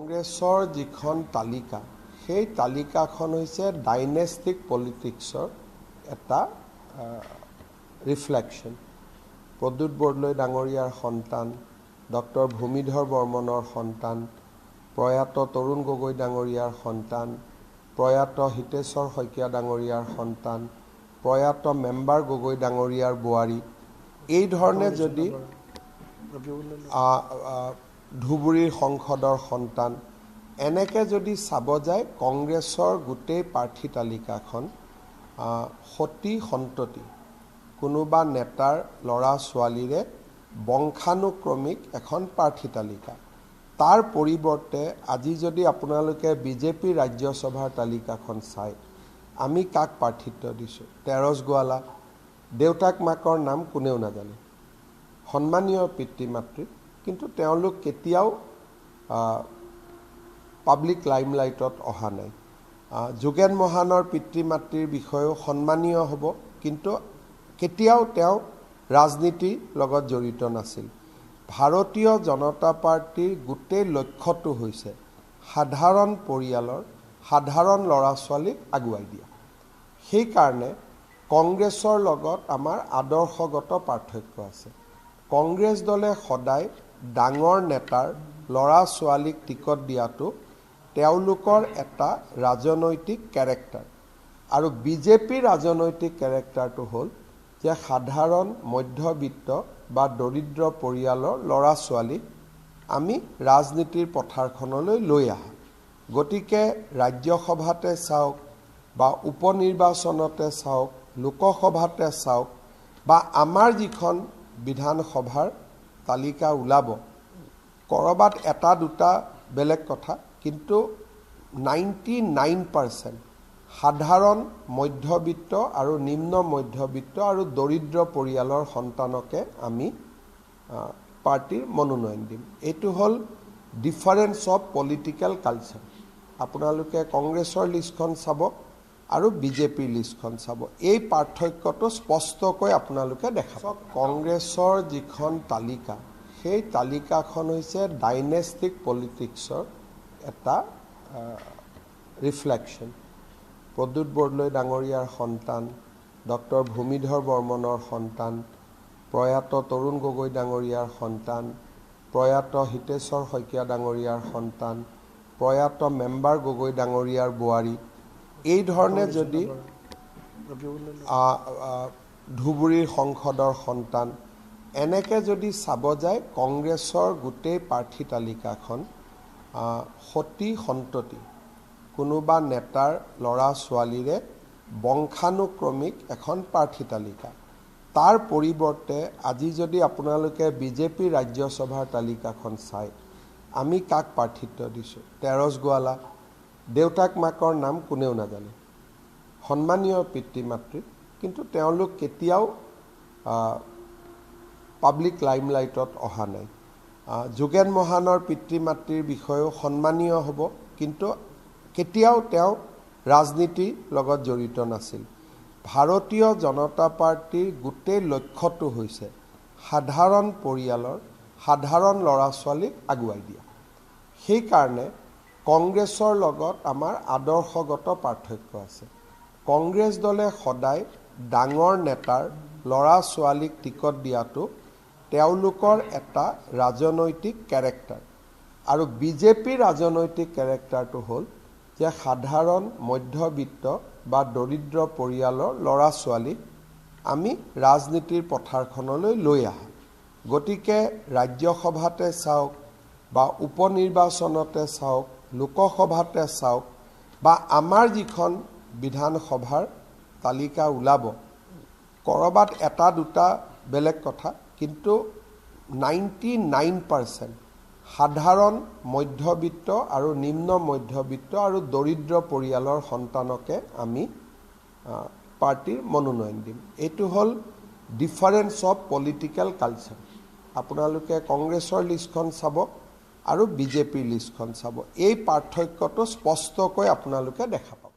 কংগ্ৰেছৰ যিখন তালিকা সেই তালিকাখন হৈছে ডাইনেষ্টিক পলিটিক্সৰ এটা ৰিফ্লেকশ্যন। প্ৰদ্যুৎ বৰদলৈ ডাঙৰীয়াৰ সন্তান, ডক্টৰ ভূমিধৰ বৰ্মনৰ সন্তান, প্ৰয়াত তৰুণ গগৈ ডাঙৰীয়াৰ সন্তান, প্ৰয়াত হিতেশ্বৰ শইকীয়া ডাঙৰীয়াৰ সন্তান, প্ৰয়াত মেম্বাৰ গগৈ ডাঙৰীয়াৰ বোৱাৰী, এই ধৰণে যদি ধুবুৰীৰ সংসদৰ সন্তান, এনেকৈ যদি চাব যায় কংগ্ৰেছৰ গোটেই প্ৰাৰ্থী তালিকাখন সতী সন্ততি কোনোবা নেতাৰ ল'ৰা ছোৱালীৰে বংশানুক্ৰমিক এখন প্ৰাৰ্থী তালিকা। তাৰ পৰিৱৰ্তে আজি যদি আপোনালোকে বিজেপি ৰাজ্যসভাৰ তালিকাখন চায়, আমি কাক প্ৰাৰ্থিত্ব দিছোঁ? তেৰছ গোৱালা, দেউতাক মাকৰ নাম কোনেও নাজানে, সন্মানীয় পিতৃ মাতৃ, কিন্তু তেওঁলোক কেতিয়াও পাব্লিক লাইমলাইটত অহা নাই। যোগেন মহানৰ পিতৃ মাতৃৰ বিষয়েও সন্মানীয় হ'ব, কিন্তু কেতিয়াও তেওঁ ৰাজনীতিৰ লগত জড়িত নাছিল। ভাৰতীয় জনতা পাৰ্টীৰ গোটেই লক্ষ্যটো হৈছে সাধাৰণ পৰিয়ালৰ সাধাৰণ ল'ৰা ছোৱালীক আগুৱাই দিয়া। সেইকাৰণে কংগ্ৰেছৰ লগত আমাৰ আদৰ্শগত পাৰ্থক্য আছে। কংগ্ৰেছ দলে সদায় ডাঙৰ নেতাৰ ল'ৰা ছোৱালীক টিকট দিয়াটো তেওঁলোকৰ এটা ৰাজনৈতিক কেৰেক্টাৰ, আৰু বিজেপিৰ ৰাজনৈতিক কেৰেক্টাৰটো হ'ল যে সাধাৰণ মধ্যবিত্ত বা দৰিদ্ৰ পৰিয়ালৰ ল'ৰা ছোৱালীক আমি ৰাজনীতিৰ পথাৰখনলৈ লৈ আহা। গতিকে ৰাজ্যসভাতে চাওক বা উপ নিৰ্বাচনতে চাওক, লোকসভাতে চাওক বা আমাৰ যিখন বিধানসভাৰ তালিকা ওলাব, ক'ৰবাত এটা দুটা বেলেগ কথা, কিন্তু 99% সাধাৰণ মধ্যবিত্ত আৰু নিম্ন মধ্যবিত্ত আৰু দৰিদ্ৰ পৰিয়ালৰ সন্তানকে আমি পাৰ্টিৰ মনোনয়ন দিম। এইটো হ'ল ডিফাৰেঞ্চ অফ পলিটিকেল কালচাৰ। আপোনালোকে কংগ্ৰেছৰ লিষ্টখন চাব আৰু বিজেপিৰ লিষ্টখন চাব, এই পাৰ্থক্যটো স্পষ্টকৈ আপোনালোকে দেখাব। কংগ্ৰেছৰ যিখন তালিকা সেই তালিকাখন হৈছে ডাইনেষ্টিক পলিটিক্সৰ এটা ৰিফ্লেকশ্যন। প্ৰদ্যুৎ বৰদলৈ ডাঙৰীয়াৰ সন্তান, ডক্টৰ ভূমিধৰ বৰ্মনৰ সন্তান, প্ৰয়াত তৰুণ গগৈ ডাঙৰীয়াৰ সন্তান, প্ৰয়াত হিতেশ্বৰ শইকীয়া ডাঙৰীয়াৰ সন্তান, প্ৰয়াত মেম্বাৰ গগৈ ডাঙৰীয়াৰ বোৱাৰী, এই ধৰণে যদি ধুবুৰীৰ সংসদৰ সন্তান, এনেকৈ যদি চাব যায় কংগ্ৰেছৰ গোটেই প্ৰাৰ্থী তালিকাখন সতী সন্ততি কোনোবা নেতাৰ ল'ৰা ছোৱালীৰে বংশানুক্ৰমিক এখন প্ৰাৰ্থী তালিকা। তাৰ পৰিৱৰ্তে আজি যদি আপোনালোকে বিজেপি ৰাজ্যসভাৰ তালিকাখন চায়, আমি কাক প্ৰাৰ্থিত্ব দিছোঁ? তেৰছ গোৱালা, দেউতাক মাকৰ নাম কোনেও নাজানে, সন্মানীয় পিতৃ মাতৃ, কিন্তু তেওঁলোক কেতিয়াও পাব্লিক লাইমলাইটত অহা নাই। যোগেন মহানৰ পিতৃ মাতৃৰ বিষয়েও সন্মানীয় হ'ব, কিন্তু কেতিয়াও তেওঁ ৰাজনীতিৰ লগত জড়িত নাছিল। ভাৰতীয় জনতা পাৰ্টীৰ গোটেই লক্ষ্যটো হৈছে সাধাৰণ পৰিয়ালৰ সাধাৰণ ল'ৰা ছোৱালীক আগুৱাই দিয়া। সেইকাৰণে কংগ্ৰেছৰ লগত আমাৰ আদৰ্শগত পাৰ্থক্য আছে। কংগ্ৰেছ দলে সদায় ডাঙৰ নেতাৰ ল'ৰা ছোৱালীক টিকট দিয়াটো তেওঁলোকৰ এটা ৰাজনৈতিক কেৰেক্টাৰ, আৰু বিজেপিৰ ৰাজনৈতিক কেৰেক্টাৰটো হ'ল যে সাধাৰণ মধ্যবিত্ত বা দৰিদ্ৰ পৰিয়ালৰ ল'ৰা ছোৱালীক আমি ৰাজনীতিৰ পথাৰখনলৈ লৈ আহা। গতিকে ৰাজ্যসভাতে চাওক বা উপ নিৰ্বাচনতে চাওক, লোকসভাতে চাওক বা আমাৰ যিখন বিধানসভাৰ তালিকা ওলাব, ক'ৰবাত এটা দুটা বেলেগ কথা, কিন্তু 99% সাধাৰণ মধ্যবিত্ত আৰু নিম্ন মধ্যবিত্ত আৰু দৰিদ্ৰ পৰিয়ালৰ সন্তানকে আমি পাৰ্টিৰ মনোনয়ন দিম। এইটো হ'ল ডিফাৰেঞ্চ অফ পলিটিকেল কালচাৰ। আপোনালোকে কংগ্ৰেছৰ লিষ্টখন চাব আৰু বিজেপিৰ লিষ্টখন চাব, এই পাৰ্থক্যটো স্পষ্টকৈ আপোনালোকে দেখা পাব।